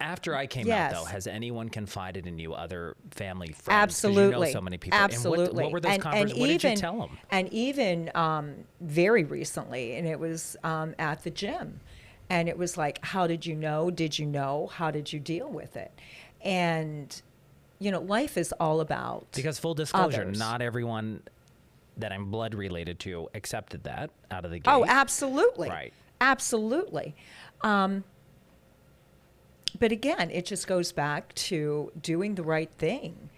After I came out, though, has anyone confided in you, other family, friends? Absolutely. 'Cause you know so many people. Absolutely. And what were those conversations? What did you tell them? And even very recently, and it was at the gym. And it was like, how did you know? Did you know? How did you deal with it? And, you know, life is all about Because full disclosure, others. not everyone that I'm blood related to accepted that out of the gate. Oh, absolutely. Right. Absolutely. But again, it just goes back to doing the right thing.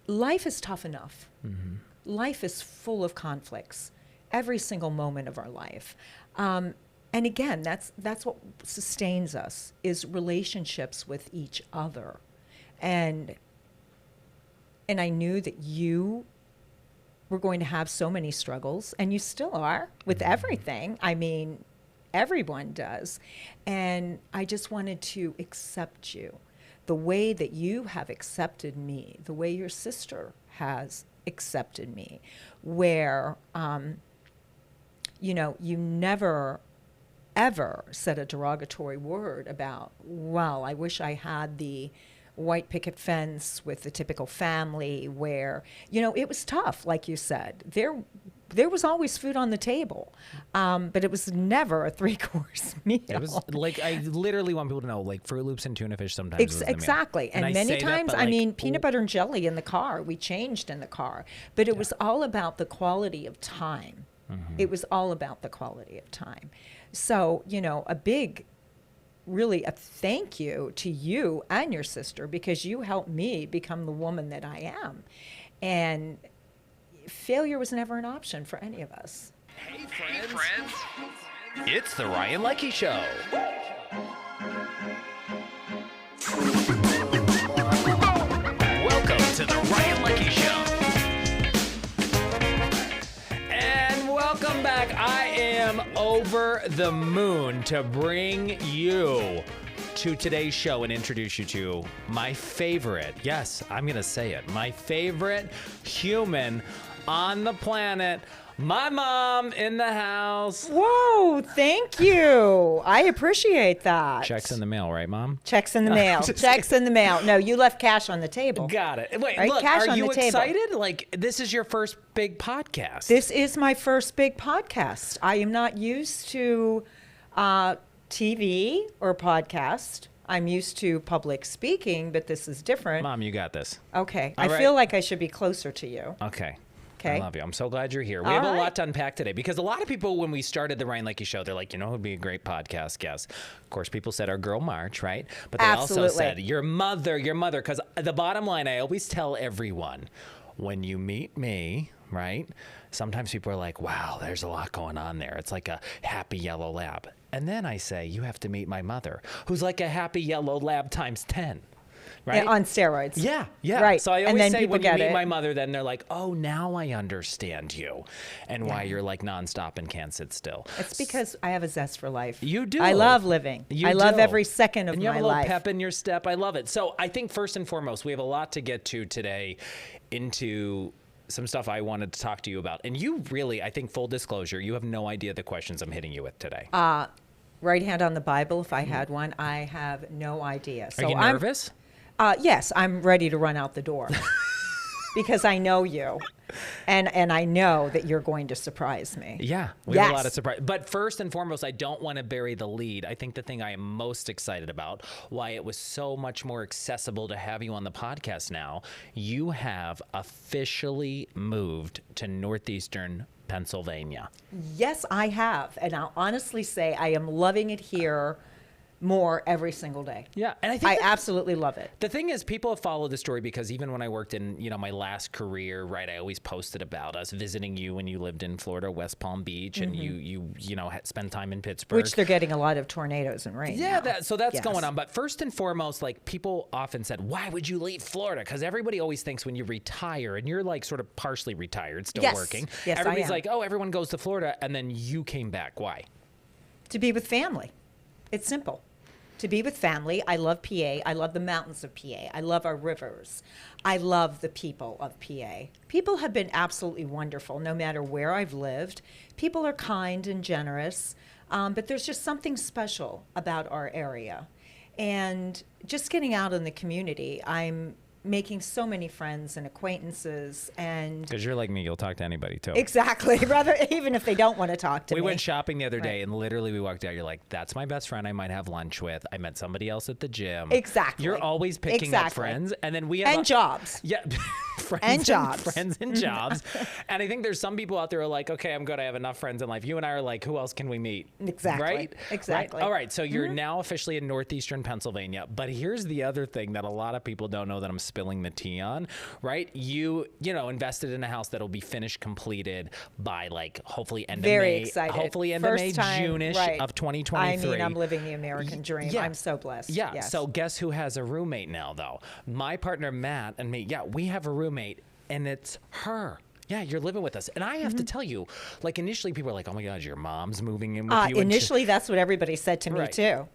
Life is tough enough. Mm-hmm. Life is full of conflicts, every single moment of our life. And again, that's what sustains us, is relationships with each other. And I knew that you were going to have so many struggles, and you still are with everything. I mean, everyone does. And I just wanted to accept you the way that you have accepted me, the way your sister has accepted me, where, you know, you never, ever said a derogatory word about, well, I wish I had the white picket fence with the typical family where, you know, it was tough, like you said. There was always food on the table, but it was never a 3-course meal. It was like, I literally want people to know, like, Fruit Loops and tuna fish sometimes was the meal. Exactly. And I many say that, times, but, I like, mean, peanut butter and jelly in the car. We changed in the car. But it was all about the quality of time. Mm-hmm. It was all about the quality of time. So, you know, really a thank you to you and your sister, because you helped me become the woman that I am. And failure was never an option for any of us. Hey, friends. It's the Ryan Leckey Show. Welcome to the Ryan Leckey Show. And welcome back. I am over the moon to bring you to today's show and introduce you to my favorite, yes, I'm going to say it, my favorite human on the planet, my mom in the house. Whoa, thank you. I appreciate that. Checks in the mail, right, Mom? Checks in the mail. Checks in the mail. No, you left cash on the table. Got it. Wait, Right? look, Cash are on you the table. excited? Like, this is your first big podcast. This is my first big podcast. I am not used to TV or podcast. I'm used to public speaking, but this is different. Mom, you got this. Okay. All I right. feel like I should be closer to you. Okay. Okay. I love you. I'm so glad you're here. We All have a right. lot to unpack today because a lot of people, when we started the Ryan Leckey Show, they're like, you know, who'd be a great podcast guest? Of course, people said our girl March, right? But they also Absolutely. said your mother. Because the bottom line, I always tell everyone, when you meet me, right? Sometimes people are like, wow, there's a lot going on there. It's like a happy yellow lab. And then I say, you have to meet my mother, who's like a happy yellow lab times 10. Right? Yeah, on steroids. Yeah, yeah. Right. So I And always then say people when you get meet it. my mother, then they're like, oh, now I understand you and why you're like nonstop and can't sit still. It's because I have a zest for life. You do. I love living. You I love do. every second of and you my have a little life. pep in your step. I love it. So I think first and foremost, we have a lot to get to today into some stuff I wanted to talk to you about. And you really, I think, full disclosure, you have no idea the questions I'm hitting you with today. Right hand on the Bible, if I had one, I have no idea. Are you nervous? Yes, I'm ready to run out the door because I know you, and I know that you're going to surprise me. Yeah, we have a Yes. lot of surprise. But first and foremost, I don't want to bury the lead. I think the thing I am most excited about, why it was so much more accessible to have you on the podcast now, you have officially moved to northeastern Pennsylvania. Yes, I have, and I'll honestly say I am loving it here more every single day. Yeah, and I think I absolutely love it. the thing is, people have followed the story because even when I worked in, my last career, right, I always posted about us visiting you when you lived in Florida, West Palm Beach, and you had spent time in Pittsburgh. Which they're getting a lot of tornadoes and rain. Yeah, now. so that's Yes. going on. But first and foremost, like, people often said, why would you leave Florida? Because everybody always thinks when you retire, and you're like sort of partially retired, still Yes. working. Yes, I Everybody's am. like, oh, everyone goes to Florida, and then you came back. Why? To be with family. It's simple. To be with family. I love PA. I love the mountains of PA. I love our rivers. I love the people of PA. People have been absolutely wonderful no matter where I've lived. People are kind and generous, but there's just something special about our area. And just getting out in the community, I'm making so many friends and acquaintances, and Because you're like me, you'll talk to anybody too. exactly, rather even if they don't want to talk to We me. went shopping the other day, Right. and literally we walked out. You're like, "That's my best friend. I might have lunch with. I met somebody else at the gym." Exactly. You're always picking up Exactly. friends, and then we have And jobs. Yeah, friends And jobs. friends and jobs. And I think there's some people out there who are like, "Okay, I'm good. I have enough friends in life." You and I are like, "Who else can we meet?" Exactly. Right. Exactly. Right? All right. So you're now officially in northeastern Pennsylvania, but here's the other thing that a lot of people don't know that I'm spilling the tea on. Right? You invested in a house that'll be finished, completed by like hopefully end Very of May. excited. Hopefully end First of May, time, June-ish right. of 2023. I mean, I'm living the American dream. Yeah. I'm so blessed. Yeah. Yes. So guess who has a roommate now, though? My partner Matt and me. Yeah, we have a roommate, and it's her. Yeah, you're living with us. And I have to tell you, like initially people are like, "Oh my God, your mom's moving in with you." Initially, that's what everybody said to me Right. too.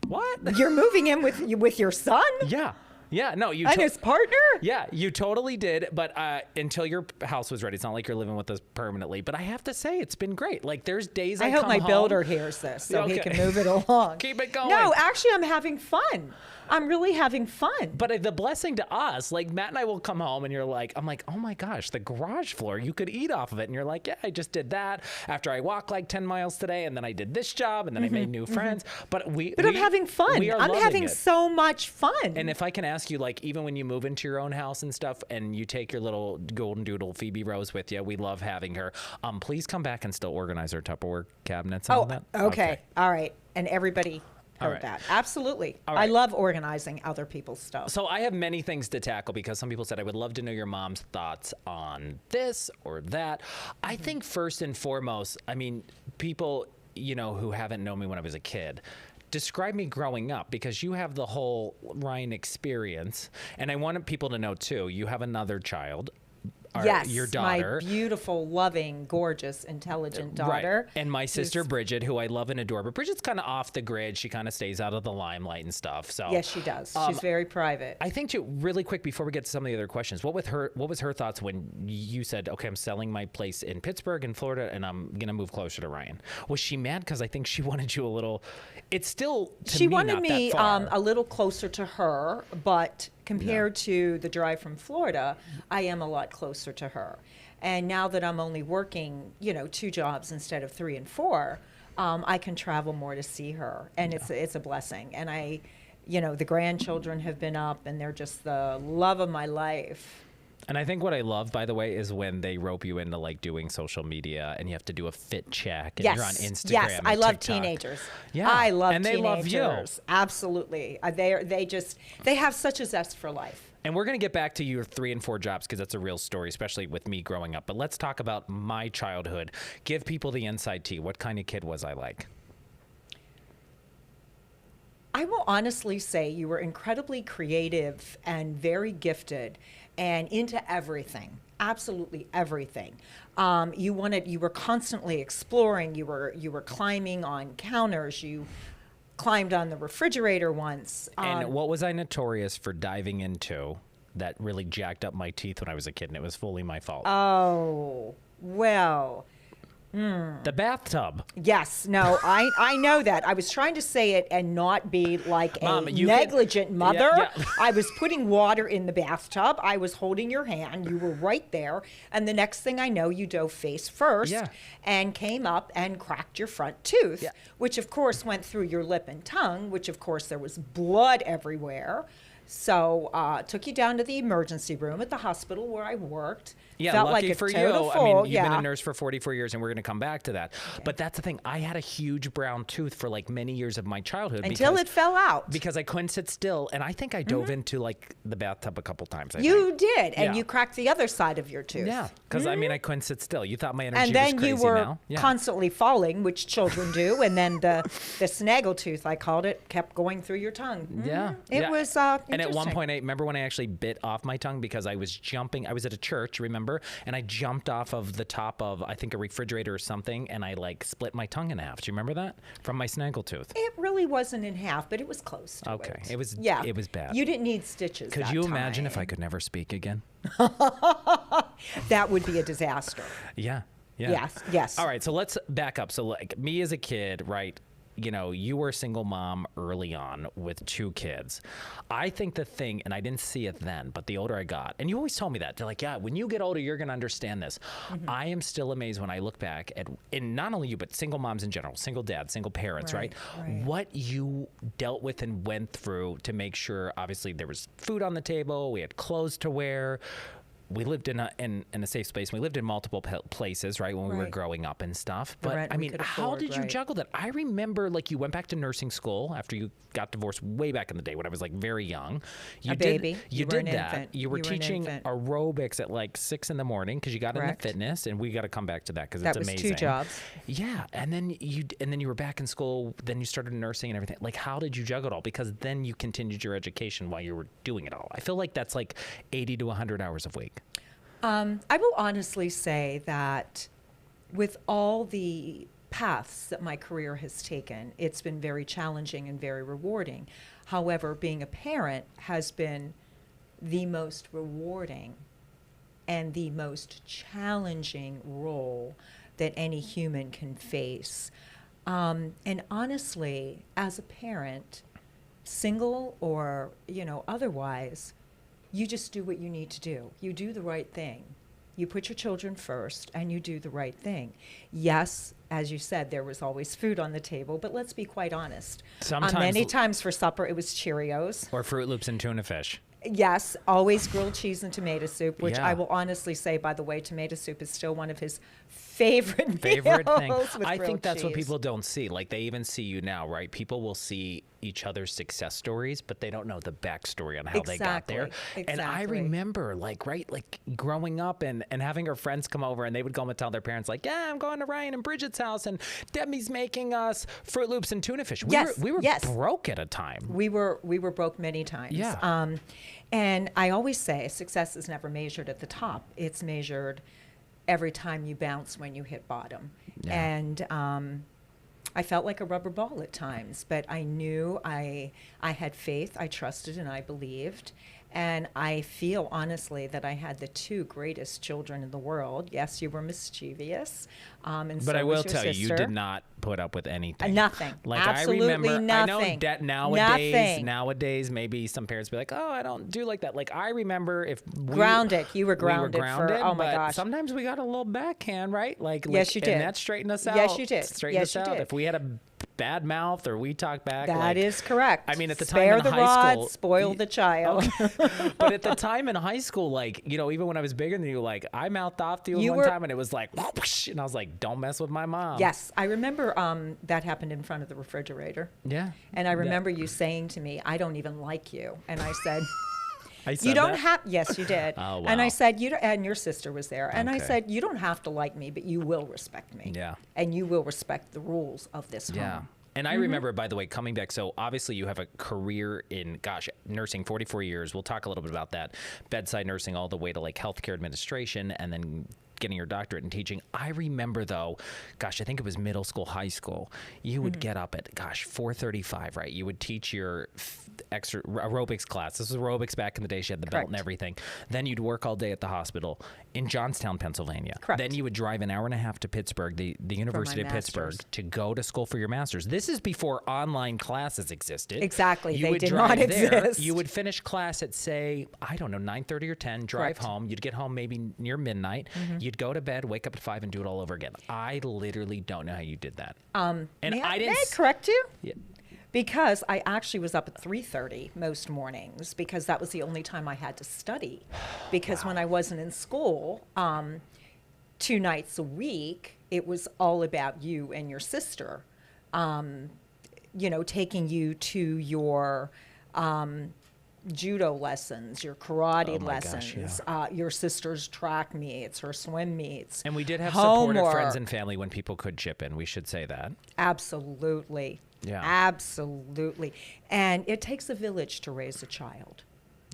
What? You're moving in with your son Yeah. Yeah. No, you. and his partner. Yeah, you totally did, but until your house was ready, it's not like you're living with us permanently. But I have to say, it's been great. Like, there's days I I hope come my home- builder hears this so he Okay. can move it along. Keep it going. No, actually, I'm having fun. I'm really having fun. But the blessing to us, like Matt and I will come home and I'm like, "Oh my gosh, the garage floor, you could eat off of it." And you're like, "Yeah, I just did that after I walked like 10 miles today, and then I did this job, and then I made new friends." But I'm having fun. We are I'm loving having it. so much fun. And if I can ask you, like, even when you move into your own house and stuff, and you take your little golden doodle Phoebe Rose with you, we love having her. Please come back and still organize our Tupperware cabinets and all that. Okay. All right. And everybody All heard right. that. Absolutely. All I right. love organizing other people's stuff. So I have many things to tackle because some people said I would love to know your mom's thoughts on this or that. I think first and foremost, I mean, people, who haven't known me when I was a kid, describe me growing up because you have the whole Ryan experience. And I wanted people to know too, you have another child. Yes, your daughter. my beautiful, loving, gorgeous, intelligent daughter. Right. And my sister who's- Bridget, who I love and adore. But Bridget's kind of off the grid. She kind of stays out of the limelight and stuff. So Yes, she does. She's very private. I think too, really quick before we get to some of the other questions, what was her thoughts when you said, "Okay, I'm selling my place in Pittsburgh in Florida and I'm gonna move closer to Ryan"? Was she mad because I think she wanted you a little? It's still to She me, wanted not me that far. a little closer to her, but compared to the drive from Florida, I am a lot closer to her. And now that I'm only working, 2 jobs instead of 3 and 4, I can travel more to see her, and it's a blessing. And the grandchildren have been up, and they're just the love of my life. And I think what I love, by the way, is when they rope you into like doing social media and you have to do a fit check and you're on Instagram. Yes, and I love TikTok. teenagers. Yeah, I love and they teenagers. love you. Absolutely. They have such a zest for life. And we're going to get back to your 3 and 4 jobs because that's a real story, especially with me growing up. But let's talk about my childhood. Give people the inside tea. What kind of kid was I like? I will honestly say you were incredibly creative and very gifted and into everything, absolutely everything. You were constantly exploring. You were climbing on counters. You climbed on the refrigerator once. And what was I notorious for diving into that really jacked up my teeth when I was a kid? And it was fully my fault. Oh, well. The bathtub. Yes, no, I know that. I was trying to say it and not be like Mom, a you negligent can- mother. yeah. I was putting water in the bathtub. I was holding your hand. You were right there. And the next thing I know, you dove face first Yeah. and came up and cracked your front tooth, Yeah. which of course went through your lip and tongue, which of course there was blood everywhere. So took you down to the emergency room at the hospital where I worked. Yeah, Felt lucky like a for you. total I mean, fool. you've been a nurse for 44 years, and we're going to come back to that. But that's the thing. I had a huge brown tooth for like many years of my childhood. Until because, it fell out. Because I couldn't sit still. And I think I dove into like the bathtub a couple times. I You think. did, and Yeah. you cracked the other side of your tooth. Yeah, because I mean, I couldn't sit still. You thought my energy And then was crazy you were now. Yeah. constantly falling, which children do, and then the snaggle tooth, I called it, kept going through your tongue. Yeah. It yeah. was And at one interesting. point, I remember when I actually bit off my tongue because I was jumping. I was at a church, remember? And I jumped off of the top of, I think, a refrigerator or something, and I like split my tongue in half. Do you remember that? From my snaggle tooth. It really wasn't in half, but it was close to Okay. it. It was Yeah. it was bad. You didn't need stitches. Could that you imagine if time. I could never speak again? That would be a disaster. Yeah. Yeah. Yes, yes. All right, so let's back up. So like me as a kid, right? you know, you were a single mom early on with 2 kids. I think the thing, and I didn't see it then, but the older I got, and you always told me that, they're like, yeah, when you get older, you're going to understand this. I am still amazed when I look back at, and not only you, but single moms in general, single dads, single parents, right? What you dealt with and went through to make sure, obviously, there was food on the table, we had clothes to wear. We lived in a safe space. We lived in multiple places, right, when we were growing up and stuff. But I mean, how did you juggle that? I remember, like, you went back to nursing school after you got divorced way back in the day when I was like very young. You did that. Infant. You were teaching aerobics at like 6 in the morning because you got into fitness, and we got to come back to that because it's amazing. That was 2 jobs. Yeah, and then you were back in school. Then you started nursing and everything. Like, how did you juggle it all? Because then you continued your education while you were doing it all. I feel like that's like 80 to 100 hours a week. I will honestly say that with all the paths that my career has taken, it's been very challenging and very rewarding. However, being a parent has been the most rewarding and the most challenging role that any human can face. And honestly, as a parent, single or, you know, otherwise, you just do what you need to do. You do the right thing. You put your children first and you do the right thing. Yes, as you said, there was always food on the table, but let's be quite honest. Many times for supper, it was Cheerios. Or Fruit Loops and tuna fish. Yes, always grilled cheese and tomato soup, which I will honestly say, by the way, tomato soup is still one of his favorite thing. I think that's cheese. What people don't see. Like, they even see you now, right? People will see each other's success stories, but they don't know the backstory on how they got there. And I remember, like growing up and having our friends come over, and they would go and tell their parents, like, yeah, I'm going to Ryan and Bridget's house, and Debbie's making us Fruit Loops and tuna fish. We were broke at a time. We were broke many times. Yeah. And I always say success is never measured at the top. It's measured every time you bounce when you hit bottom. Yeah. And I felt like a rubber ball at times, but I knew I had faith, I trusted, and I believed. And I feel, honestly, that I had the 2 greatest children in the world. Yes, you were mischievous. And but so I will was your tell sister. you did not put up with anything. Nothing. Like, absolutely I remember, nothing. I know nowadays, maybe some parents be like, oh, I don't do like that. Like, I remember grounded. You were grounded, oh my gosh. Sometimes we got a little backhand, right? Yes, you did. And that straightened us out. Yes, you did. Straightened us out. If we had a bad mouth or we talk back. That is correct. I mean, at the Spare time in the high school, rod, spoil the child. Okay. But at the time in high school, like, you know, even when I was bigger than you, like, I mouthed off to you one time, and it was like, whoosh, and I was like, don't mess with my mom. Yes, I remember that happened in front of the refrigerator. Yeah. And I remember you saying to me, I don't even like you. And I said, you don't have. Yes, you did. Oh, wow. And I said, and your sister was there. And I said, you don't have to like me, but you will respect me. Yeah. And you will respect the rules of this home. And I remember, by the way, coming back, so obviously you have a career in, nursing, 44 years. We'll talk a little bit about that. Bedside nursing all the way to, like, healthcare administration, and then getting your doctorate in teaching. I remember, though, I think it was middle school, high school, you would get up at, 4:35, right? You would teach your extra aerobics class. This was aerobics back in the day. She had the belt and everything. Then you'd work all day at the hospital in Johnstown, Pennsylvania. Correct. Then you would drive an hour and a half to Pittsburgh, the University of Pittsburgh, to go to school for your master's. This is before online classes existed. Exactly. They did not exist. You would finish class at, say, I don't know, 9:30 or 10, drive home. You'd get home maybe near midnight. You'd go to bed, wake up at 5, and do it all over again. I literally don't know how you did that. May I correct you? Yeah. Because I actually was up at 3:30 most mornings because that was the only time I had to study. Because when I wasn't in school, 2 nights a week, it was all about you and your sister. You know, taking you to your judo lessons, your karate lessons, your sister's track meets, her swim meets. And we did have supportive friends and family when people could chip in. We should say that. Absolutely. Yeah. Absolutely. And it takes a village to raise a child.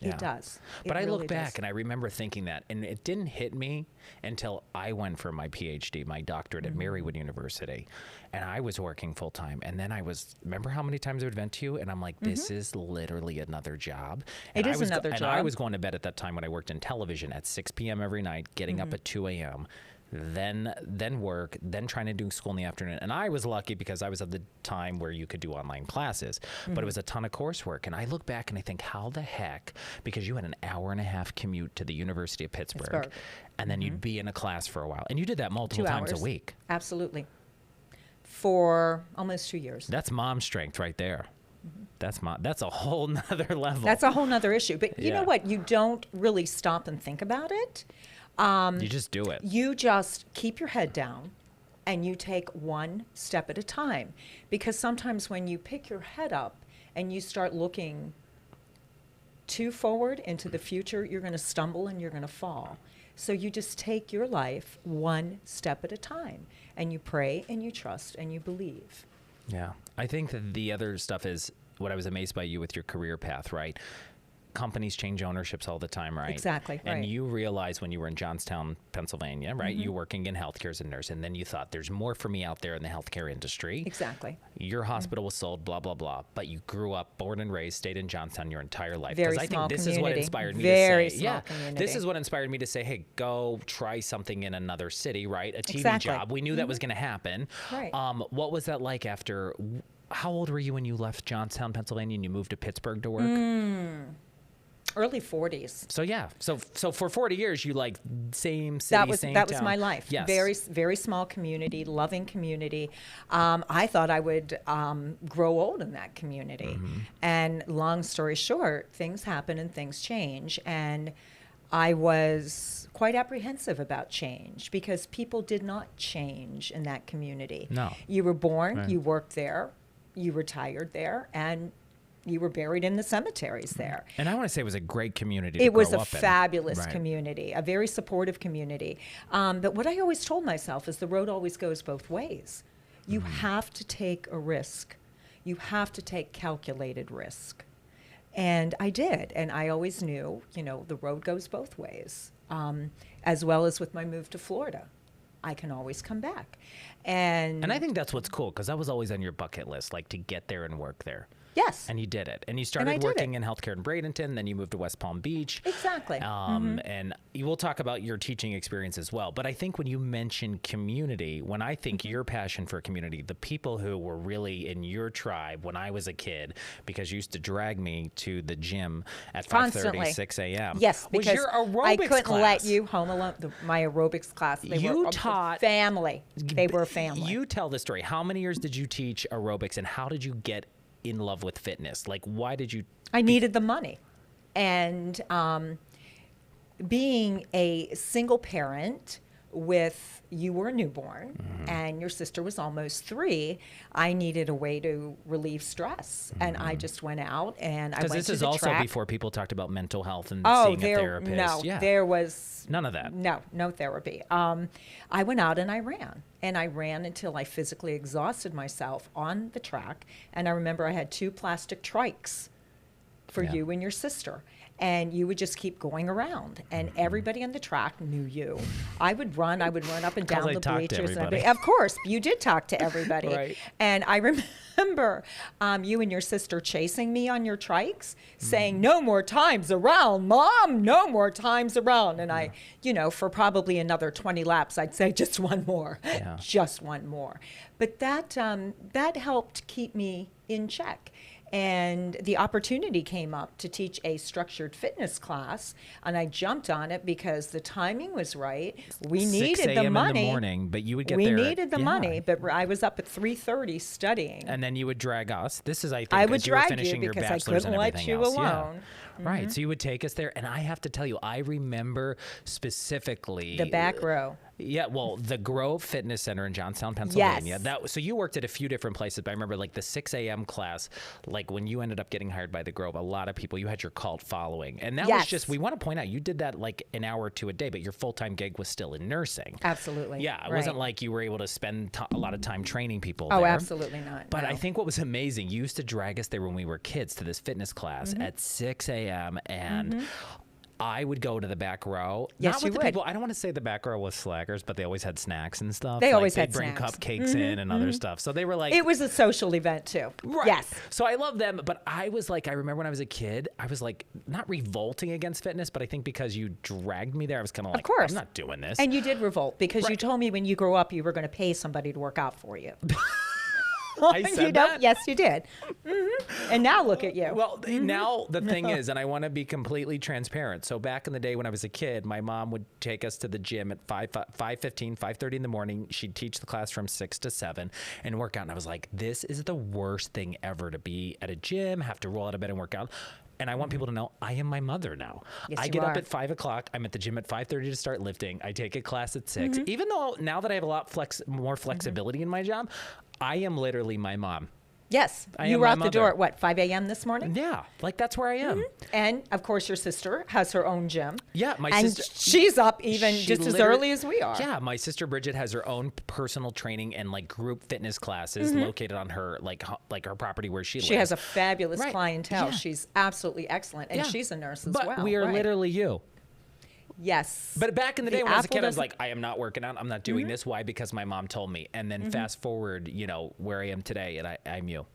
Yeah. It does. But I look back and I remember thinking that, and it didn't hit me until I went for my PhD, my doctorate at Marywood University, and I was working full time. And then remember how many times I would vent to you? And I'm like, this is literally another job. It is another job. And I was going to bed at that time when I worked in television at 6 p.m. every night, getting up at 2 a.m. then work, then trying to do school in the afternoon. And I was lucky because I was at the time where you could do online classes, but it was a ton of coursework. And I look back and I think, how the heck, because you had an hour-and-a-half commute to the University of Pittsburgh. And then you'd be in a class for a while. And you did that multiple times a week. Absolutely. For almost 2 years. That's mom strength right there. That's a whole nother level. That's a whole nother issue. But you know what? You don't really stop and think about it. You just do it. You just keep your head down and you take one step at a time. Because sometimes when you pick your head up and you start looking too forward into the future, you're going to stumble and you're going to fall. So you just take your life one step at a time, and you pray and you trust and you believe. Yeah. I think that the other stuff is what I was amazed by you with your career path, right? Companies change ownerships all the time, right? Exactly. And right. you realized when you were in Johnstown, Pennsylvania, right? You were working in healthcare as a nurse, and then you thought, there's more for me out there in the healthcare industry. Exactly. Your hospital was sold, blah, blah, blah. But you grew up, born and raised, stayed in Johnstown your entire life. Very I small think this community. is what inspired me Very to say, small community. this is what inspired me to say, hey, go try something in another city, right? A TV Exactly. job. We knew that was going to happen. Right. What was that like after? How old were you when you left Johnstown, Pennsylvania, and you moved to Pittsburgh to work? Early 40s. So yeah, so for 40 years you like same city, same that town. was my life. Yes. Very small community, loving community. I thought I would grow old in that community. And long story short, things happen and things change. And I was quite apprehensive about change because people did not change in that community. No. You were born, Right. you worked there, you retired there, and you were buried in the cemeteries there. And I want to say it was a great community to It was grow a up in. fabulous Right. community, a very supportive community. But what I always told myself is the road always goes both ways. You have to take a risk. You have to take calculated risk. And I did. And I always knew, the road goes both ways, as well as with my move to Florida. I can always come back. And I think that's what's cool, because that was always on your bucket list, like to get there and work there. yes. And you did it. And you I started did working it. in healthcare in Bradenton, then you moved to West Palm Beach. Exactly. And you will talk about your teaching experience as well. But I think when you mention community, when I think your passion for community, the people who were really in your tribe when I was a kid, because you used to drag me to the gym at 5:30, Constantly. 6 a.m. Yes, was because your aerobics I couldn't class. let you home alone. My aerobics class, they You were taught- a family. They were a family. You tell the story. How many years did you teach aerobics, and how did you get in love with fitness? Like, why did you? I needed the money. And being a single parent you were a newborn and your sister was almost 3, I needed a way to relieve stress. And I just went out and I went to the Because this is also track. before people talked about mental health and Oh, seeing a therapist. no, Yeah. there was None of that. No therapy. I went out and I ran until I physically exhausted myself on the track. And I remember I had 2 plastic trikes for you and your sister. And you would just keep going around, and everybody on the track knew you. I would run up and down I the talked to bleachers. everybody. Of course, you did talk to everybody. Right. And I remember you and your sister chasing me on your trikes, saying, "No more times around, Mom, no more times around." And I, for probably another 20 laps, I'd say, "Just one more, Yeah. just one more." But that helped keep me in check. And the opportunity came up to teach a structured fitness class, and I jumped on it because the timing was right. We 6 needed the a.m. money. in the morning, but you would get We there. needed the yeah. money, but I was up at 3:30 studying. And then you would drag us. This is, I think, I would as you were drag finishing you your because I bachelor's couldn't and let everything you else. Yeah. alone. Right. So you would take us there, and I have to tell you, I remember specifically The back row. Yeah, well, the Grove Fitness Center in Johnstown, Pennsylvania. Yes. So you worked at a few different places, but I remember like the 6 a.m. class, like when you ended up getting hired by the Grove, a lot of people, you had your cult following. And that was Yes. just, we want to point out, you did that like an hour or 2 a day, but your full-time gig was still in nursing. Absolutely. Yeah, it Right. wasn't like you were able to spend a lot of time training people Oh, there. absolutely not. But no. I think what was amazing, you used to drag us there when we were kids to this fitness class Mm-hmm. at 6 a.m. and I would go to the back row. Yes, Not you with the would. people. I don't want to say the back row was slackers, but they always had snacks and stuff. They always they'd had bring snacks. cupcakes in and other stuff. So they were like, It was a social event too. right. Yes. So I love them, but I was like, I remember when I was a kid, I was like, not revolting against fitness, but I think because you dragged me there, I was kind of like, Of course. I'm not doing this. And you did revolt because you Right. told me when you grow up you were going to pay somebody to work out for you. I said that? Yes, you did. And now look at you. Well, now the thing is, and I want to be completely transparent. So back in the day when I was a kid, my mom would take us to the gym at 5:15, 5:30 in the morning. She'd teach the class from 6 to 7 and work out. And I was like, this is the worst thing ever to be at a gym, have to roll out of bed and work out. And I want people to know I am my mother now. Yes, I you get up are. at 5 o'clock. I'm at the gym at 5:30 to start lifting. I take a class at 6. Even though now that I have a lot more flexibility in my job, I am literally my mom. Yes. I You am were my out the door mother. at what, 5 a.m. this morning? Yeah, like that's where I am. And of course, your sister has her own gym. Yeah, my and sister. she's up even She just as literally- early as we are. Yeah, my sister Bridget has her own personal training and like group fitness classes located on her like her property where she lives. She has a fabulous Right. clientele. Yeah. She's absolutely excellent, and Yeah. she's a nurse as But well. we are right. literally you. Yes. But back in the day The when I was a apple kid, I was doesn't- like, I am not working out. I'm not doing this. Why? Because my mom told me. And then fast forward, where I am today, and I'm you.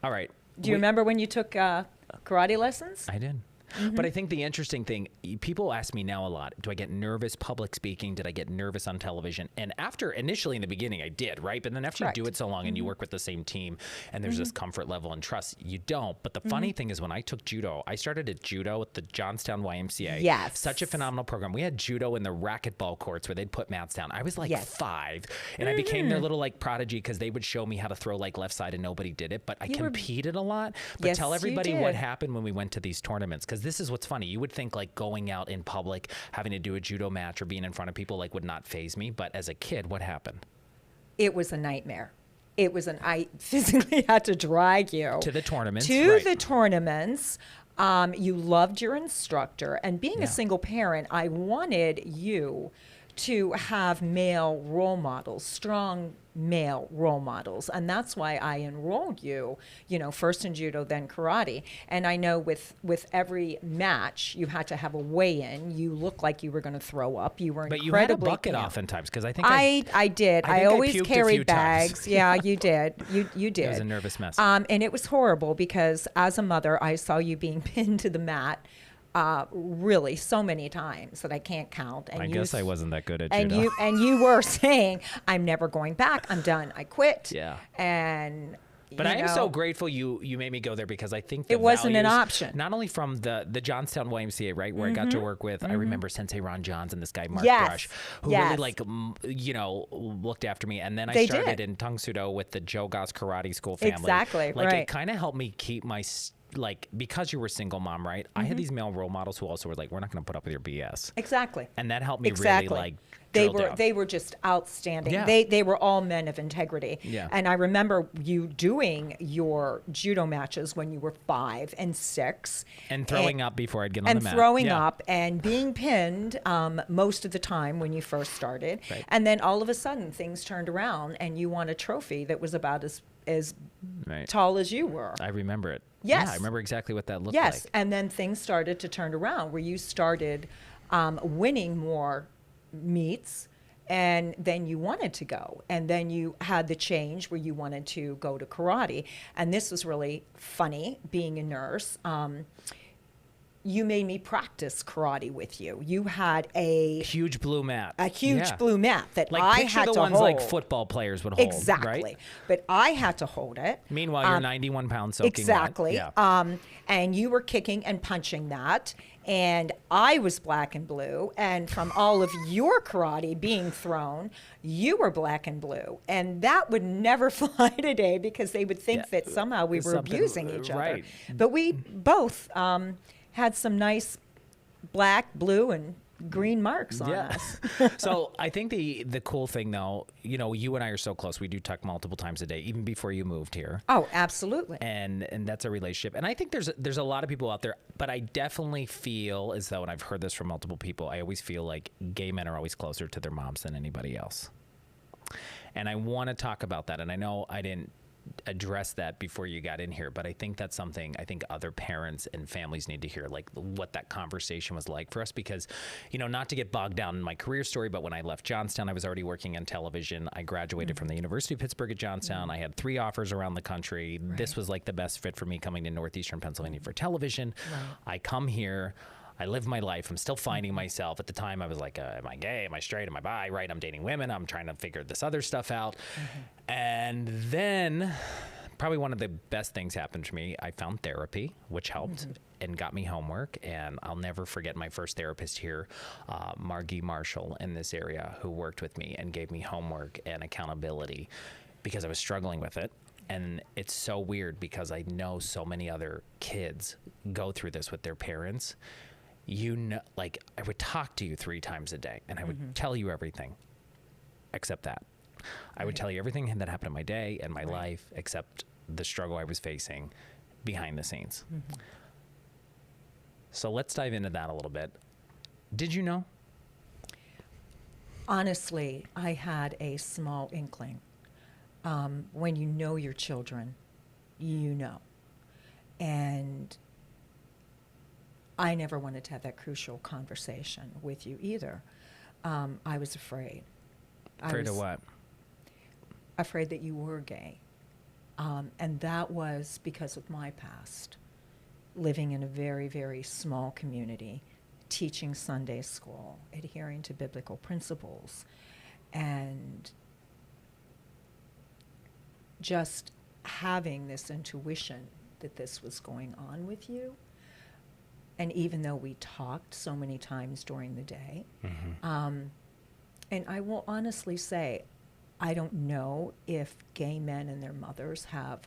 All right. Do you remember when you took karate lessons? I did. But I think the interesting thing, people ask me now a lot, do I get nervous public speaking? Did I get nervous on television? And initially in the beginning, I did, right? But then after Correct. you do it so long and you work with the same team and there's this comfort level and trust, you don't. But the funny thing is when I took judo, I started at judo at the Johnstown YMCA. Yes. Such a phenomenal program. We had judo in the racquetball courts where they'd put mats down. I was like Yes. 5 and I became their little like prodigy because they would show me how to throw like left side and nobody did it. But I You were- competed a lot. But Yes, tell you everybody what did. happened when we went to these tournaments, because this is what's funny. You would think like going out in public, having to do a judo match or being in front of people like would not faze me. But as a kid, what happened? It was a nightmare. I physically had to drag you To the tournaments, To right. the tournaments. You loved your instructor, and being Yeah. a single parent, I wanted you to have male role models, strong male role models, and that's why I enrolled you. First in judo, then karate. And I know with every match, you had to have a weigh-in. You looked like you were going to throw up. You were But you had a incredibly bucket camp. oftentimes because I think I did. I I think I always puked a few carried times. bags. Yeah, you did. You did. it was a nervous mess. And it was horrible because as a mother, I saw you being pinned to the mat really so many times that I can't count. And I you guess I wasn't that good at and judo. you were saying, "I'm never going back. I'm done. I quit." Yeah. And But you I am so know, grateful you made me go there because I think the It wasn't an values, option. Not only from the Johnstown YMCA, right, where I got to work with, I remember Sensei Ron Johns and this guy Mark Yes. Brush, who Yes. really like looked after me. And then I They started did. in Tung Sudo with the Joe Goss Karate School family. Exactly, Like right. it kind of helped me keep my because you were a single mom, right? I had these male role models who also were like, we're not going to put up with your BS. Exactly. And that helped me Exactly. really like They drill were down. they were just outstanding. Yeah. They were all men of integrity. Yeah. And I remember you doing your judo matches when you were 5 and 6. and throwing up before I'd get on And the mat. throwing Yeah. up and being pinned most of the time when you first started. Right. And then all of a sudden things turned around and you won a trophy that was about as Right. tall as you were. I remember it. Yes. Yeah, I remember exactly what that looked Yes, like. and then things started to turn around where you started winning more meets, and then you wanted to go. And then you had the change where you wanted to go to karate. And this was really funny, being a nurse. You made me practice karate with you. You had a Huge blue mat. huge Yeah. blue mat that Like I picture had the to ones hold. like football players would hold. Exactly. Right? But I had to hold it. Meanwhile, you're 91 pounds soaking wet. Exactly. Yeah. And you were kicking and punching that. And I was black and blue. And from all of your karate being thrown, you were black and blue. And that would never fly today because they would think Yeah. that somehow we were Something- abusing each other. right. But we both had some nice black, blue, and green marks on us. So I think the cool thing though, you and I are so close. We do talk multiple times a day, even before you moved here. Oh, absolutely. And that's a relationship. And I think there's a lot of people out there, but I definitely feel as though, and I've heard this from multiple people, I always feel like gay men are always closer to their moms than anybody else. And I want to talk about that. And I know I didn't address that before you got in here, but I think that's something I think other parents and families need to hear, like what that conversation was like for us, because, you know, not to get bogged down in my career story, but when I left Johnstown, I was already working in television. I graduated from the University of Pittsburgh at Johnstown. I had 3 offers around the country. This was like the best fit for me, coming to Northeastern Pennsylvania for television. I come here. I live my life. I'm still finding myself. At the time, I was like, am I gay? Am I straight? Am I bi? Right? I'm dating women. I'm trying to figure this other stuff out. And then probably one of the best things happened to me. I found therapy, which helped and got me homework. And I'll never forget my first therapist here, Margie Marshall in this area, who worked with me and gave me homework and accountability because I was struggling with it. And it's so weird because I know so many other kids go through this with their parents. You know, like I would talk to you 3 times a day and I would tell you everything except that. I would tell you everything that happened in my day and my life except the struggle I was facing behind the scenes. So let's dive into that a little bit. Did you know? Honestly, I had a small inkling. When you know your children, you know. And I never wanted to have that crucial conversation with you either. I was afraid. Afraid of what? Afraid that you were gay. And that was because of my past. Living in a very, very small community, teaching Sunday school, adhering to biblical principles, and just having this intuition that this was going on with you. And even though we talked so many times during the day, and I will honestly say, I don't know if gay men and their mothers have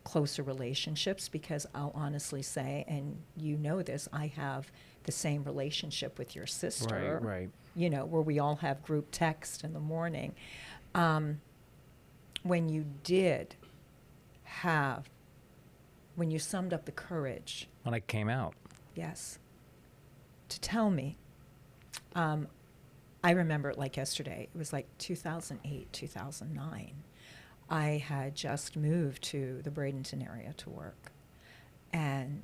closer relationships, because I'll honestly say, and you know this, I have the same relationship with your sister, Right. You know, where we all have group text in the morning. When you did have, when you summed up the courage. When I came out. Yes. To tell me. I remember it like yesterday. It was like 2008, 2009. I had just moved to the Bradenton area to work. And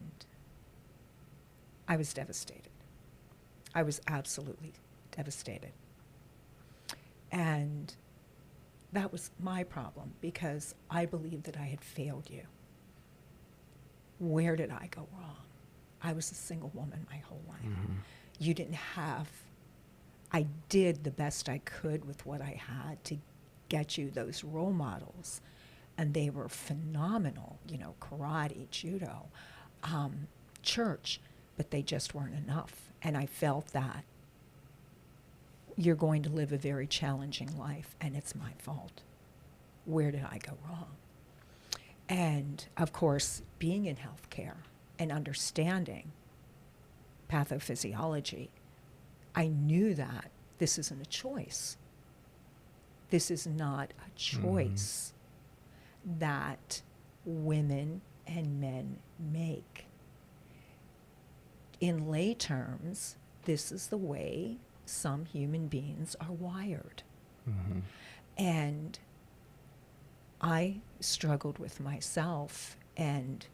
I was devastated. I was absolutely devastated. And that was my problem, because I believed that I had failed you. Where did I go wrong? I was a single woman my whole life. You didn't have, I did the best I could with what I had to get you those role models. And they were phenomenal, you know, karate, judo, church, but they just weren't enough. And I felt that you're going to live a very challenging life, and it's my fault. Where did I go wrong? And of course, being in healthcare and understanding pathophysiology, I knew that this isn't a choice. This is not a choice that women and men make. In lay terms, this is the way some human beings are wired. And I struggled with myself and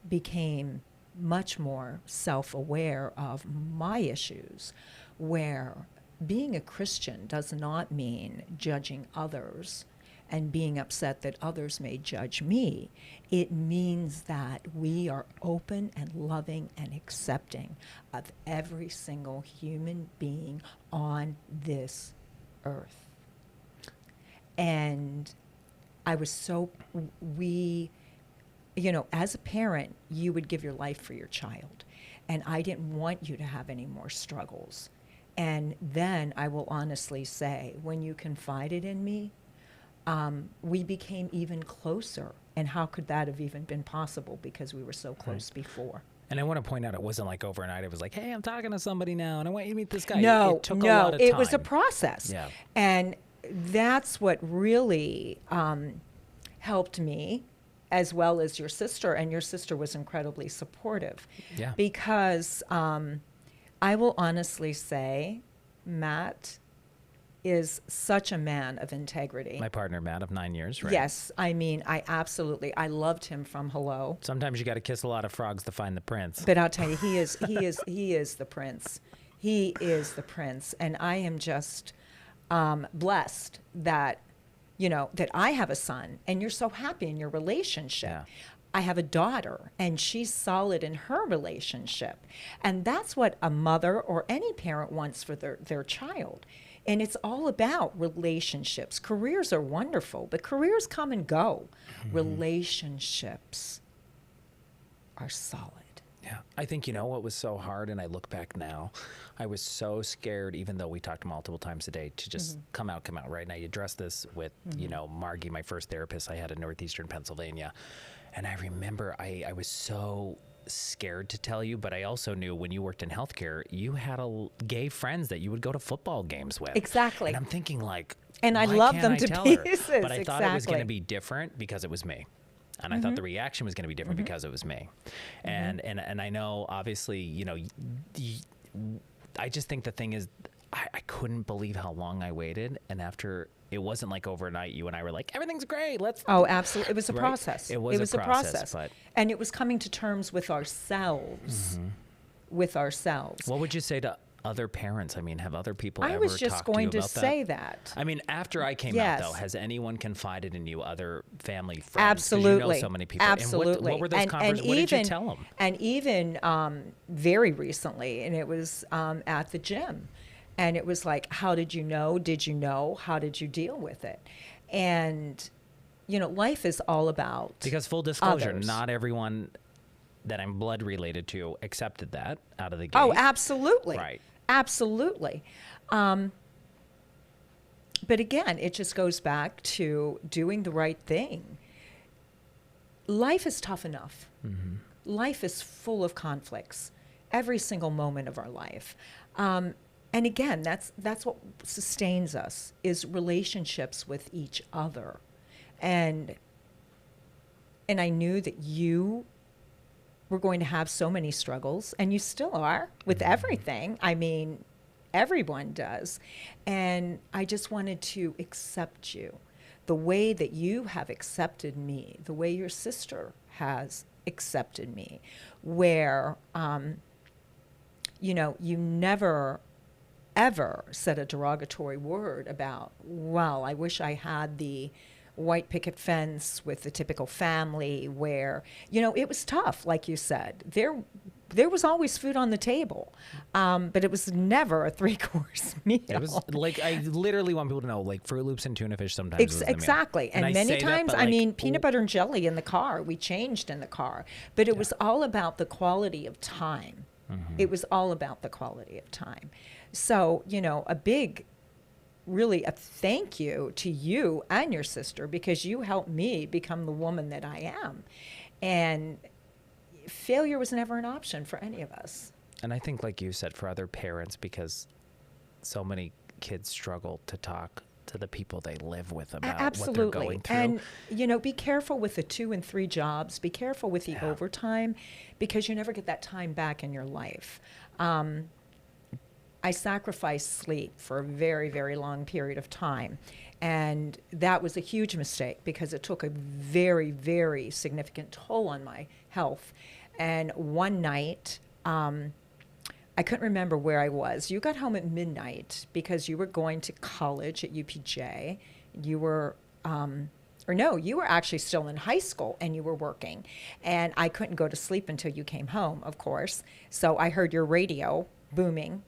became much more self-aware of my issues, where being a Christian does not mean judging others and being upset that others may judge me. It means that we are open and loving and accepting of every single human being on this earth. And I was so, you know, as a parent, you would give your life for your child. And I didn't want you to have any more struggles. And then I will honestly say, when you confided in me, we became even closer. And how could that have even been possible? Because we were so close before. And I want to point out, it wasn't like overnight. It was like, hey, I'm talking to somebody now, and I want you to meet this guy. No, it took a lot of time. It was a process. Yeah. And that's what really helped me, as well as your sister. And your sister was incredibly supportive. Yeah. Because I will honestly say, Matt, is such a man of integrity. My partner, Matt, of 9 years, right? Yes, I mean, I loved him from hello. Sometimes you got to kiss a lot of frogs to find the prince. But I'll tell you, he is the prince. He is the prince, and I am just blessed that, that I have a son, and you're so happy in your relationship. Yeah. I have a daughter, and she's solid in her relationship, and that's what a mother or any parent wants for their child. And it's all about relationships. Careers are wonderful, but careers come and go. Mm-hmm. Relationships are solid. Yeah. I think, what was so hard, and I look back now, I was so scared, even though we talked multiple times a day, to just come out, right? And I addressed this with, Margie, my first therapist I had in Northeastern Pennsylvania. And I remember I was so scared to tell you, but I also knew when you worked in healthcare, you had gay friends that you would go to football games with. Exactly. And I'm thinking and I love them to pieces. But I thought it was going to be different because it was me. And I thought the reaction was going to be different because it was me. And I know, obviously, I just think the thing is, I couldn't believe how long I waited. And after, it wasn't like overnight, you and I were like, everything's great. Let's. Oh, absolutely. It was a process. It was a process. But and it was coming to terms with ourselves. With ourselves. What would you say to other parents? I mean, have other people ever I was just talked to going you to about say that? that. I mean, after I came out, though, has anyone confided in you, other family friends? 'Cause Absolutely. You know so many people. Absolutely. And what were those conversations? What did you tell them? And even very recently, and it was at the gym. And it was like, how did you know? Did you know? How did you deal with it? And, life is all about Because full disclosure, others. not everyone that I'm blood related to accepted that out of the gate. Oh, absolutely. Right. Absolutely. But again, it just goes back to doing the right thing. Life is tough enough. Mm-hmm. Life is full of conflicts, every single moment of our life. And again, that's what sustains us, is relationships with each other. And I knew that you were going to have so many struggles, and you still are with everything. I mean, everyone does. And I just wanted to accept you the way that you have accepted me, the way your sister has accepted me, where, you never ever said a derogatory word about, well, I wish I had the white picket fence with the typical family where, it was tough, like you said. There was always food on the table, but it was never a 3-course meal. It was I literally want people to know, Fruit Loops and tuna fish sometimes was the meal. Exactly. And many times, peanut butter and jelly in the car. We changed in the car. But it was all about the quality of time. Mm-hmm. It was all about the quality of time. So, really a thank you to you and your sister, because you helped me become the woman that I am. And failure was never an option for any of us. And I think, like you said, for other parents, because so many kids struggle to talk to the people they live with about what they're going through. And, be careful with the 2 and 3 jobs. Be careful with the overtime, because you never get that time back in your life. I sacrificed sleep for a very, very long period of time. And that was a huge mistake, because it took a very, very significant toll on my health. And one night, I couldn't remember where I was. You got home at midnight because you were going to college at UPJ. You were, you were actually still in high school and you were working. And I couldn't go to sleep until you came home, of course. So I heard your radio booming,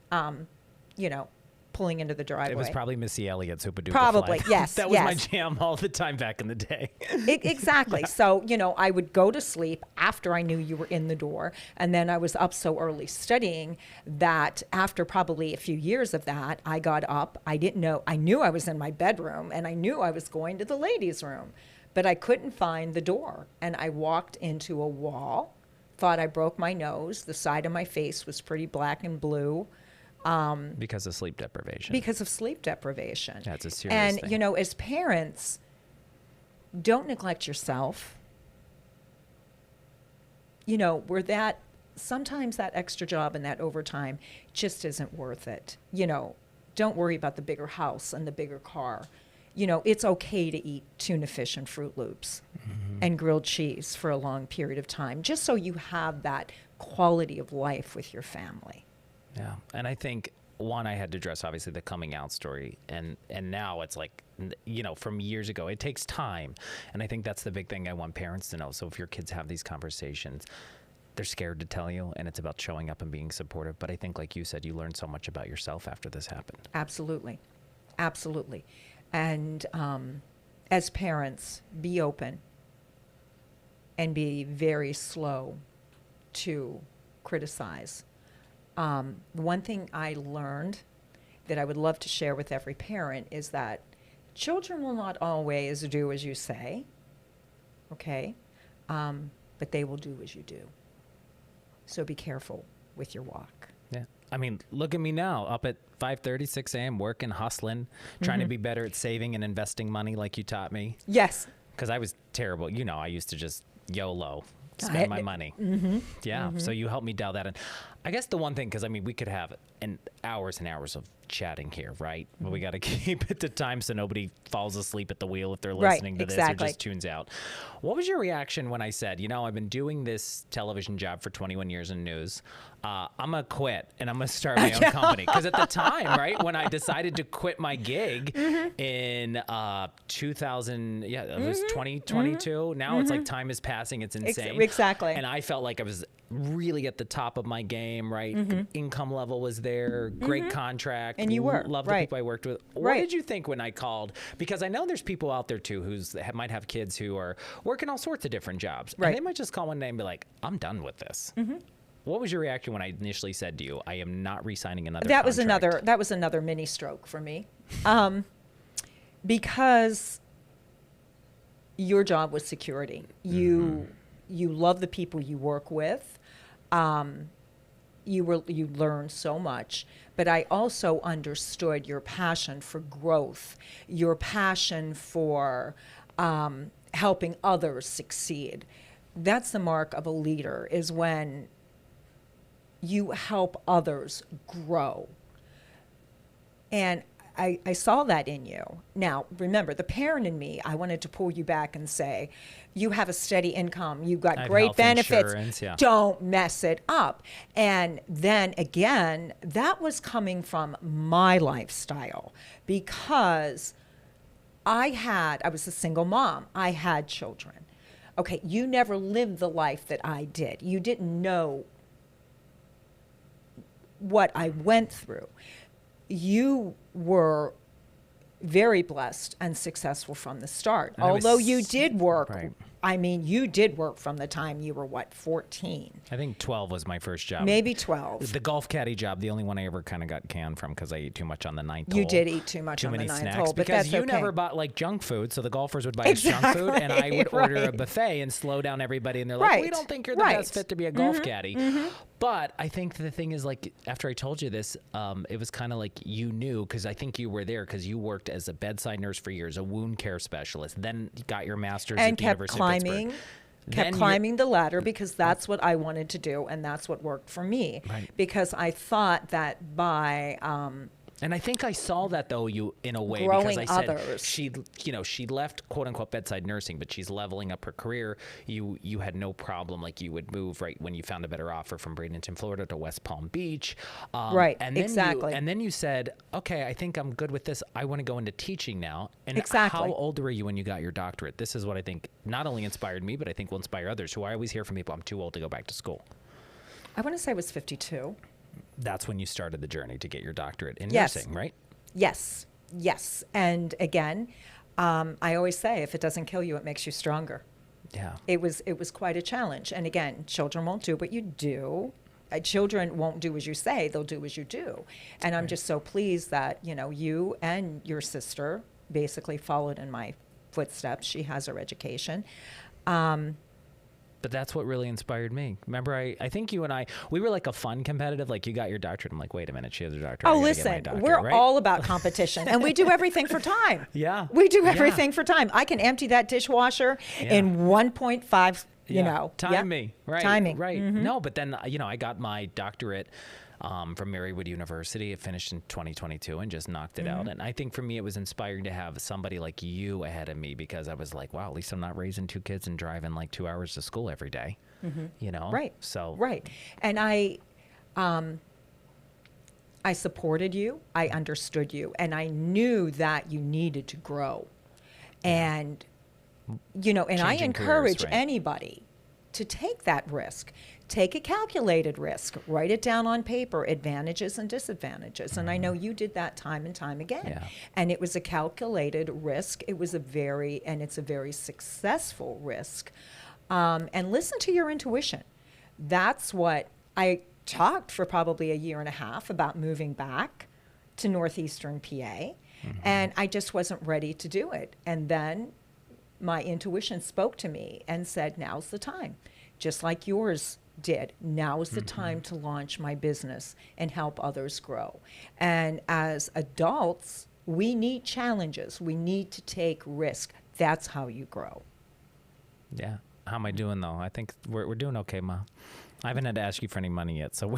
pulling into the driveway. It was probably Missy Elliott's Hoopa Doopa Probably, Fly. yes. That was my jam all the time back in the day. Exactly. Yeah. So, I would go to sleep after I knew you were in the door. And then I was up so early studying that after probably a few years of that, I got up. I knew I was in my bedroom, and I knew I was going to the ladies' room, but I couldn't find the door. And I walked into a wall, thought I broke my nose. The side of my face was pretty black and blue. Because of sleep deprivation. Because of sleep deprivation. That's a serious thing. And, as parents, don't neglect yourself. Sometimes that extra job and that overtime just isn't worth it. Don't worry about the bigger house and the bigger car. You know, it's okay to eat tuna fish and Fruit Loops and grilled cheese for a long period of time, just so you have that quality of life with your family. Yeah. And I think, one, I had to address, obviously, the coming out story. And now it's like, you know, from years ago, it takes time. And I think that's the big thing I want parents to know. So if your kids have these conversations, they're scared to tell you, and it's about showing up and being supportive. But I think, like you said, you learned so much about yourself after this happened. Absolutely. Absolutely. And as parents, be open and be very slow to criticize. One thing I learned that I would love to share with every parent is that children will not always do as you say, okay? But they will do as you do. So be careful with your walk. Yeah. I mean, look at me now, up at 5:30, 6 a.m., working, hustling, trying to be better at saving and investing money like you taught me. Yes. Because I was terrible. You know, I used to just YOLO, spend my money. Yeah. So you helped me dial that in. I guess the one thing, because I mean, we could have hours and hours of chatting here, right? But we got to keep it to time so nobody falls asleep at the wheel if they're listening to this or just tunes out. What was your reaction when I said, you know, I've been doing this television job for 21 years in news. I'm going to quit and I'm going to start my own company. Because at the time, right, when I decided to quit my gig in 2000, it was 2022. Now it's like time is passing. It's insane. Exactly. And I felt like I was really at the top of my game, right? Income level was there, great contract. And you were. Love the people I worked with. What did you think when I called? Because I know there's people out there too who might have kids who are working all sorts of different jobs. And they might just call one day and be like, I'm done with this. What was your reaction when I initially said to you, I am not re-signing another contract? That was another mini stroke for me. Because your job was security. You love the people you work with. You learned so much, but I also understood your passion for growth, your passion for helping others succeed. That's the mark of a leader, is when you help others grow. And I saw that in you. Now, remember, the parent in me, I wanted to pull you back and say, you have a steady income, you've got great benefits, don't mess it up. And then again, that was coming from my lifestyle, because I was a single mom, I had children. Okay, you never lived the life that I did. You didn't know what I went through. You were very blessed and successful from the start. Although you did work, I mean, you did work from the time you were, 14? I think 12 was my first job. Maybe 12. The golf caddy job, the only one I ever kind of got canned from because I ate too much on the ninth hole. You did eat too much on the ninth hole, but because that's you never bought like junk food, so the golfers would buy us junk food, and I would order a buffet and slow down everybody, and they're like, we don't think you're the best fit to be a golf caddy. But I think the thing is, like, after I told you this, it was kind of like you knew, because I think you were there because you worked as a bedside nurse for years, a wound care specialist, then got your master's at the University of Pittsburgh. Kept climbing the ladder, because that's what I wanted to do, and that's what worked for me. Because I thought that by and I think I saw that, though, you in a way, growing because I said others. she left quote unquote bedside nursing, but she's leveling up her career. You had no problem, like you would move right when you found a better offer from Bradenton, Florida to West Palm Beach. And then and then you said, okay, I think I'm good with this. I want to go into teaching now. And how old were you when you got your doctorate? This is what I think not only inspired me, but I think will inspire others who I always hear from people, I'm too old to go back to school. I want to say I was 52. That's when you started the journey to get your doctorate in nursing, right? Yes. And again, I always say, if it doesn't kill you, it makes you stronger. Yeah. It was quite a challenge. And again, children won't do what you do. Children won't do as you say, they'll do as you do. And I'm just so pleased that, you and your sister basically followed in my footsteps. She has her education. But that's what really inspired me. Remember, I think you and I, we were like a fun competitive, like you got your doctorate. I'm like, wait a minute, she has her doctorate. Oh, listen, we're all about competition, and we do everything for time. We do everything for time. I can empty that dishwasher in 1.5, Time me. Right. Timing. Right. No, but then, I got my doctorate from Marywood University. It finished in 2022 and just knocked it out. And I think for me, it was inspiring to have somebody like you ahead of me, because I was like, wow, at least I'm not raising 2 kids and driving like 2 hours to school every day, you know? Right. So, right. And I supported you, I understood you, and I knew that you needed to grow. And, you know, and I Changing encourage careers, right? anybody to take that risk. Take a calculated risk, write it down on paper, advantages and disadvantages. And I know you did that time and time again. Yeah. And it was a calculated risk. It's a very successful risk. And listen to your intuition. That's what I talked for probably a year and a half about moving back to northeastern PA. And I just wasn't ready to do it. And then my intuition spoke to me and said, now's the time. Just like yours did. Now is the time to launch my business and help others grow. And as adults, we need challenges. We need to take risk. That's how you grow. yeah. How am I doing, though? I think we're doing okay, Ma. I haven't had to ask you for any money yet, so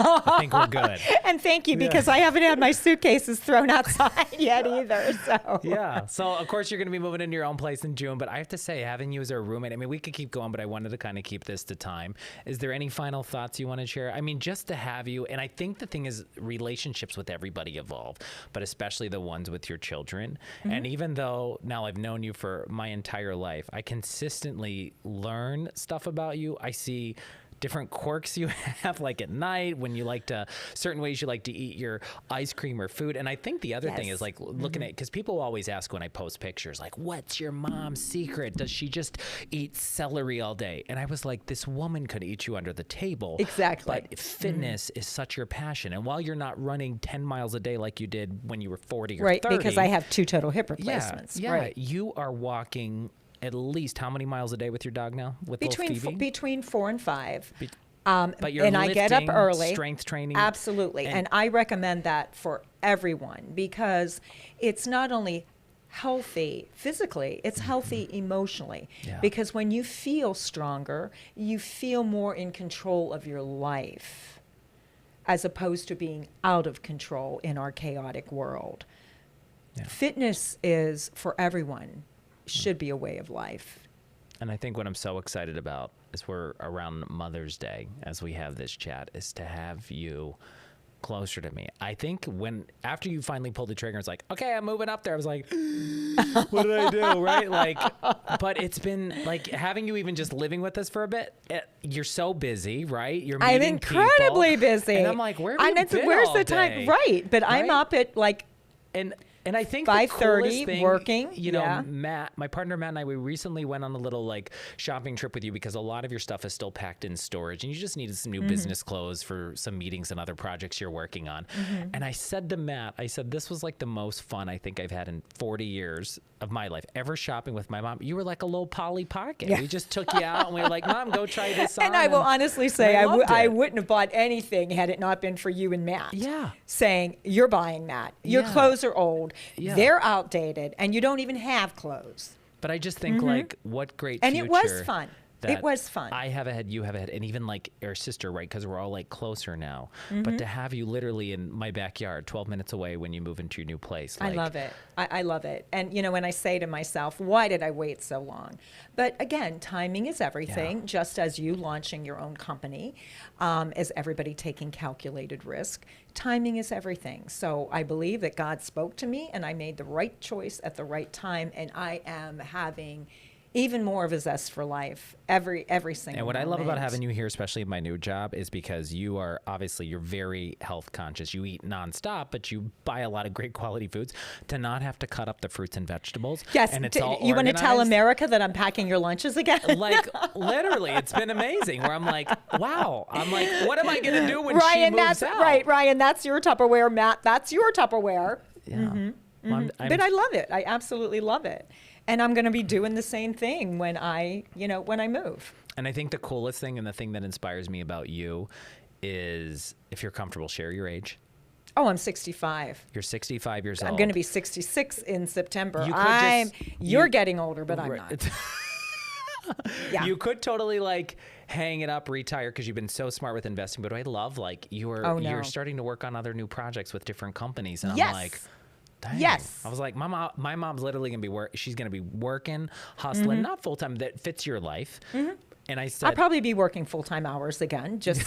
I think we're good. And thank you, because I haven't had my suitcases thrown outside yet either. So Yeah. So, of course, you're going to be moving into your own place in June. But I have to say, having you as a roommate, I mean, we could keep going, but I wanted to kind of keep this to time. Is there any final thoughts you want to share? I mean, just to have you, and I think the thing is, relationships with everybody evolve, but especially the ones with your children. And even though now I've known you for my entire life, I consistently learn stuff about you. I see different quirks you have, like at night when you like to, certain ways you like to eat your ice cream or food. And I think the other thing is like looking at, because people always ask when I post pictures, like, what's your mom's secret? Does she just eat celery all day? And I was like, this woman could eat you under the table. Exactly. But fitness is such your passion. And while you're not running 10 miles a day like you did when you were 40 or right, 30. because I have 2 total hip replacements. Yeah, Right. you are walking at least how many miles a day with your dog now? With little Phoebe? Between 4 and 5. But you're and I get up lifting, early. strength training. Absolutely. And I recommend that for everyone, because it's not only healthy physically, it's healthy emotionally. Yeah. Because when you feel stronger, you feel more in control of your life, as opposed to being out of control in our chaotic world. Yeah. Fitness is, for everyone, should be a way of life. And I think what I'm so excited about is we're around Mother's Day as we have this chat, is to have you closer to me. I think after you finally pulled the trigger, it's like, okay, I'm moving up there. I was like, what did I do? Right? Like, but it's been like having you even just living with us for a bit. You're so busy, right? You're meeting I'm incredibly people. busy. And I'm like, where's the time? Right. But I'm up at like And I think 5:30 working. You know, yeah. Matt, my partner Matt and I, we recently went on a little like shopping trip with you, because a lot of your stuff is still packed in storage and you just needed some new business clothes for some meetings and other projects you're working on. And I said to Matt, this was like the most fun I think I've had in 40 years of my life, ever shopping with my mom. You were like a little Polly Pocket. Yeah. We just took you out and we were like, Mom, go try this on. And I will honestly say, I loved it. wouldn't have bought anything had it not been for you and Matt. Yeah. Saying, you're buying that. Your Yeah. clothes are old. Yeah. They're outdated. And you don't even have clothes. But I just think like, what great And future. it was fun. that It was fun. I have ahead, you have ahead, and even like our sister, right? Because we're all like closer now. But to have you literally in my backyard, 12 minutes away when you move into your new place. I love it. I love it. And, you know, when I say to myself, why did I wait so long? But again, timing is everything, just as you launching your own company, as everybody taking calculated risk. Timing is everything. So I believe that God spoke to me and I made the right choice at the right time. And I am having even more of a zest for life every single And what I love about moment. having you here, especially in my new job, is because you are obviously, you're very health conscious. You eat nonstop, but you buy a lot of great quality foods to not have to cut up the fruits and vegetables. Yes. And it's all You want to tell organized. America that I'm packing your lunches again? Like literally, it's been amazing. Where I'm like, wow. I'm like, what am I going to do when she Ryan, moves that's out? right. Ryan, that's your Tupperware. Matt, that's your Tupperware. Yeah. Well, But I love it. I absolutely love it. And I'm going to be doing the same thing when I move. And I think the coolest thing and the thing that inspires me about you is, if you're comfortable, share your age. Oh, I'm 65. You're 65 years old. I'm going to be 66 in September. You could You're getting older, but I'm not. Right. Yeah. You could totally like hang it up, retire, because you've been so smart with investing. But I love, like, you're starting to work on other new projects with different companies. And I'm like, dang. Yes. I was like, my mom's literally going to be she's going to be working, hustling, not full time, that fits your life. And I said, I'll probably be working full-time hours again, just,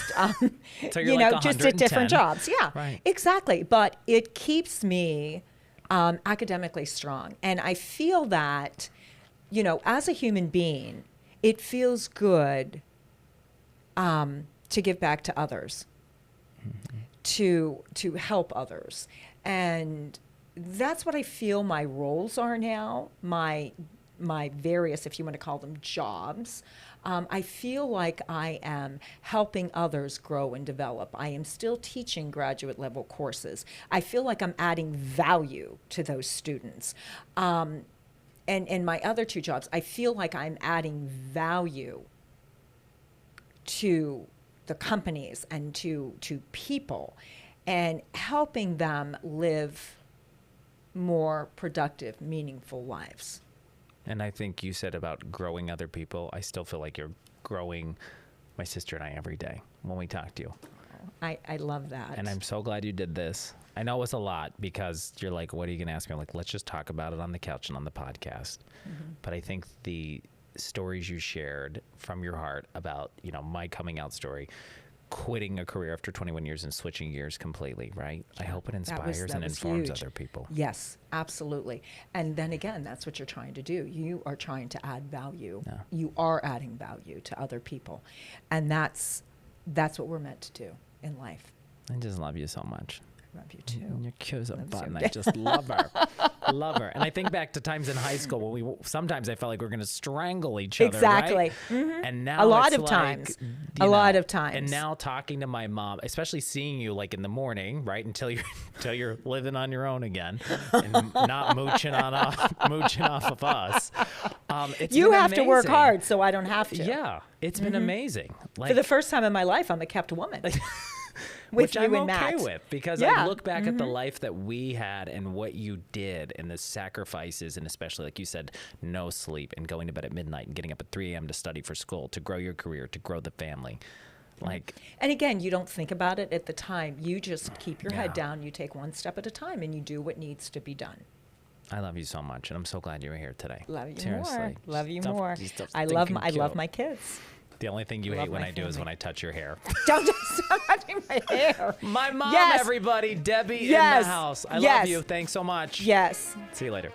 so you're like just at different 110. jobs. Yeah, Right. Exactly. But it keeps me academically strong. And I feel that, as a human being, it feels good to give back to others, to help others. And that's what I feel my roles are now, my various, if you want to call them, jobs. I feel like I am helping others grow and develop. I am still teaching graduate level courses. I feel like I'm adding value to those students. And in my other two jobs, I feel like I'm adding value to the companies and to people and helping them live more productive, meaningful lives. and I think you said about growing other people. I still feel like you're growing my sister and I every day when we talk to you. I love that. And I'm so glad you did this. I know it was a lot because you're like, what are you going to ask me? I'm like, let's just talk about it on the couch and on the podcast. But I think the stories you shared from your heart about, my coming out story, quitting a career after 21 years and switching gears completely, right? I hope it inspires and informs huge. other people. Yes, absolutely. And then again, that's what you're trying to do. You are trying to add value. Yeah. You are adding value to other people. And that's what we're meant to do in life. I just love you so much. Love you too. You're cute as a Loves button. you. I just love her. Love her. And I think back to times in high school when sometimes I felt like we were going to strangle each other. Exactly. Right? Mhm. And now A lot it's of like, times. you A know, lot of times. And now talking to my mom, especially seeing you like in the morning, right? Until you're living on your own again and not mooching off of us. It's You been have to work amazing. hard, so I don't have to. Yeah. It's been amazing. Like, For the first time in my life, I'm a kept woman. which you I'm and okay Matt. with because Yeah. I look back at the life that we had and what you did and the sacrifices and especially like you said, no sleep and going to bed at midnight and getting up at 3 a.m. to study for school, to grow your career, to grow the family. Like, And again, you don't think about it at the time. You just keep your Yeah. head down. You take one step at a time, and you do what needs to be done. I love you so much and I'm so glad you were here today. Love you Seriously. more. Love you Stuff- more. you stuff I love stinking my cute. kids. The only thing you Love hate when my I do is family. when I touch your hair. Don't stop touching my hair. My mom, Yes. everybody, Debi in Yes. the house. I love Yes. you. Thanks so much. Yes. See you later.